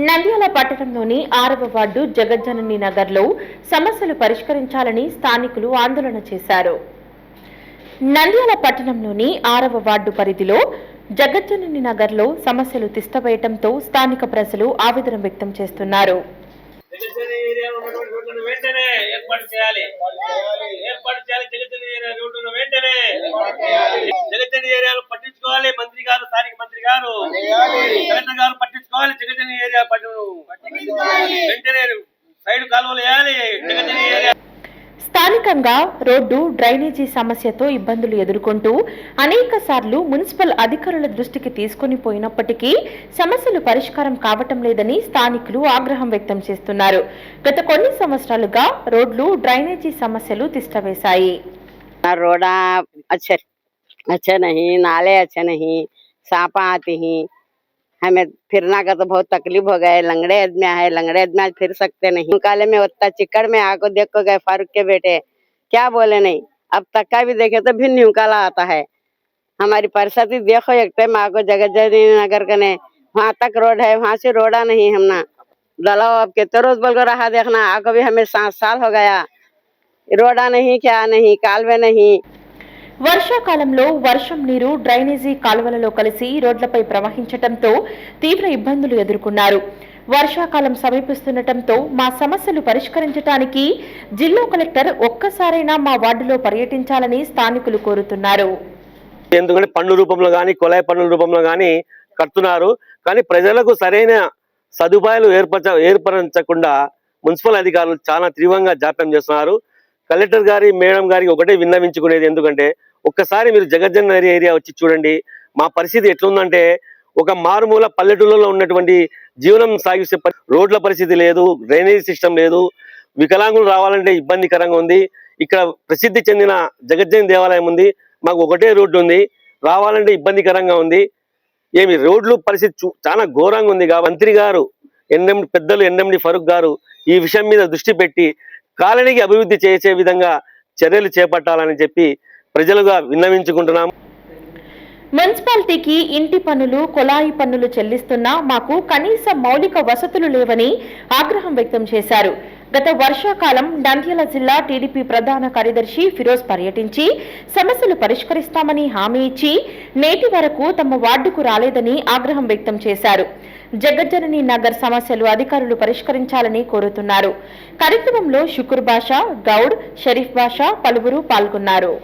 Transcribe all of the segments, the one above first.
నంద్యాల పట్టణంలోని 6వ వార్డు జగజ్జనని నగర్లో సమస్యలు పరిష్కరించాలని స్థానికులు ఆందోళన చేశారు. నంద్యాల పట్టణంలోని 6వ వార్డు పరిధిలో జగజ్జనని నగర్లో సమస్యలు తిష్టవేయడంతో స్థానిక ప్రజలు ఆవేదన వ్యక్తం చేస్తున్నారు. పట్టించుకోవాలి మంత్రి గారు, స్థానిక మంత్రి గారు, కలెక్టర్ గారు పట్టించుకోవాలి. జగజ్జనని ఏరియా వెంటనే సైడ్ కాలువలు వేయాలి. జగజ్జనని ఏరియా స్థానికంగా రోడ్డు డ్రైనేజీ సమస్యతో ఇబ్బందులు ఎదుర్కొంటూ అనేక సార్లు మున్సిపల్ అధికారుల దృష్టికి తీసుకుని పోయినప్పటికీ సమస్యలు పరిష్కారం కావటం లేదని స్థానికులు ఆగ్రహం వ్యక్తం చేస్తున్నారు. గత కొన్ని సంవత్సరాలుగా రోడ్లు డ్రైనేజీ సమస్యలు తిష్టవేశాయి. रोडा अच्छा नहीं, नाले अच्छे नहीं, सांपा आती ही, हमें फिरना का तो बहुत तकलीफ हो गए। लंगड़े आदमी है, लंगड़े आदमी फिर सकते नहीं। काले में उतना चिक्कड़ में आको देखो गए फारूक के बेटे क्या बोले नहीं, अब तक का भी देखे तो भी न्यूकाला आता है। हमारी परिस्थिति देखो, एक टाइम आको जगज्जननी नगर कने वहाँ तक रोड है, वहाँ से रोडा नहीं हमना दलाओ। अब कितने रोज बोल कर रहा देखना, आको भी हमें 7 साल हो गया, रोडा नहीं, क्या नहीं, कालवे नहीं। వర్షాకాలంలో వర్షం నీరు డ్రైనేజీ కాలువలలో కలిసి రోడ్లపై ప్రవహించడంతో తీవ్ర ఇబ్బందులు ఎదుర్కొన్నారు. వర్షాకాలం సమీపిస్తుండటంతో మా సమస్యలు పరిష్కరించడానికి జిల్లా కలెక్టర్ ఒక్కసారైనా మా వార్డులో పర్యటించాలని స్థానికులు కోరుతున్నారు. ఎందుకంటే పన్ను రూపంలో కానీ కొలాయి పన్నుల రూపంలో కానీ కడుతున్నారు, కానీ ప్రజలకు సరైన సదుపాయాలు ఏర్పరచకుండా మున్సిపల్ అధికారులు చాలా తీవ్రంగా జాప్యం చేస్తున్నారు. కలెక్టర్ గారి మేడం గారికి ఒకటే విన్నవించుకునేది, ఎందుకంటే ఒక్కసారి మీరు జగజ్జనని ఏరియా వచ్చి చూడండి. మా పరిస్థితి ఎట్లుందంటే ఒక మారుమూల పల్లెటూళ్ళలో ఉన్నటువంటి జీవనం సాగిస్తే రోడ్ల పరిస్థితి లేదు, డ్రైనేజ్ సిస్టమ్ లేదు, వికలాంగులు రావాలంటే ఇబ్బందికరంగా ఉంది. ఇక్కడ ప్రసిద్ధి చెందిన జగజ్జనని దేవాలయం ఉంది, మాకు ఒకటే రోడ్డు ఉంది, రావాలంటే ఇబ్బందికరంగా ఉంది. ఏమి రోడ్లు పరిస్థితి చాలా ఘోరంగా ఉంది. మంత్రి గారు పెద్దలు ఎన్ఎండి ఫరూక్ గారు ఈ విషయం మీద దృష్టి పెట్టి కాలనీకి అభివృద్ధి చేసే విధంగా చర్యలు చేపట్టాలని చెప్పి ప్రజలుగా విన్నవించుకుంటున్నాం. మున్సిపాలిటీకి ఇంటి పన్నులు, కొలాయి పన్నులు చెల్లిస్తున్నా మాకు కనీస మౌలిక వసతులు లేవని ఆగ్రహం వ్యక్తం చేశారు. గత వర్షాకాలం నంద్యాల జిల్లా టీడీపీ ప్రధాన కార్యదర్శి ఫిరోజ్ పర్యటించి సమస్యలు పరిష్కరిస్తామని హామీ ఇచ్చి నేటి వరకు తమ వార్డుకు రాలేదని ఆగ్రహం వ్యక్తం చేశారు. జగజ్జనని నగర్ సమస్యలు అధికారులు పరిష్కరించాలని కోరుతున్నారు. కార్యక్రమంలో షుకూర్ బాషా, గౌడ్, షరీఫ్ బాషా పలువురు పాల్గొన్నారు.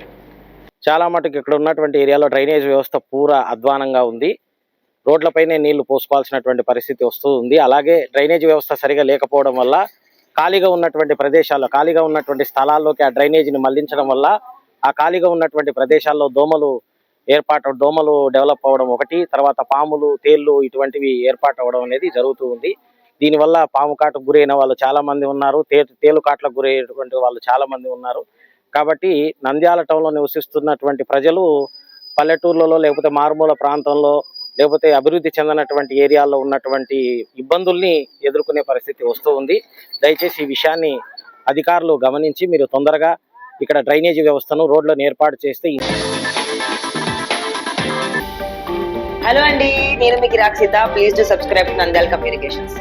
చాలా మటుకు ఇక్కడ ఉన్నటువంటి ఏరియాలో డ్రైనేజ్ వ్యవస్థ పూరా అధ్వానంగా ఉంది. రోడ్లపైనే నీళ్లు పోసుకోవాల్సినటువంటి పరిస్థితి వస్తూ ఉంది. అలాగే డ్రైనేజ్ వ్యవస్థ సరిగా లేకపోవడం వల్ల ఖాళీగా ఉన్నటువంటి ప్రదేశాల్లో, ఖాళీగా ఉన్నటువంటి స్థలాల్లోకి ఆ డ్రైనేజీని మళ్లించడం వల్ల ఆ ఖాళీగా ఉన్నటువంటి ప్రదేశాల్లో దోమలు డెవలప్ అవ్వడం ఒకటి, తర్వాత పాములు, తేళ్లు ఇటువంటివి ఏర్పాటు అవ్వడం అనేది జరుగుతూ ఉంది. దీనివల్ల పాము కాటుకు గురైన వాళ్ళు చాలా మంది ఉన్నారు, తేలు కాట్లకు గురైనటువంటి వాళ్ళు చాలా మంది ఉన్నారు. కాబట్టి నంద్యాల టౌన్లో నివసిస్తున్నటువంటి ప్రజలు పల్లెటూర్లలో లేకపోతే మారుమూల ప్రాంతంలో లేకపోతే అభివృద్ధి చెందినటువంటి ఏరియాల్లో ఉన్నటువంటి ఇబ్బందుల్ని ఎదుర్కొనే పరిస్థితి వస్తూ ఉంది. దయచేసి ఈ విషయాన్ని అధికారులు గమనించి మీరు తొందరగా ఇక్కడ డ్రైనేజీ వ్యవస్థను, రోడ్లను ఏర్పాటు చేస్తే. హలో అండి, నేను మీకు Rakshitha. Please do subscribe Nandyal communications.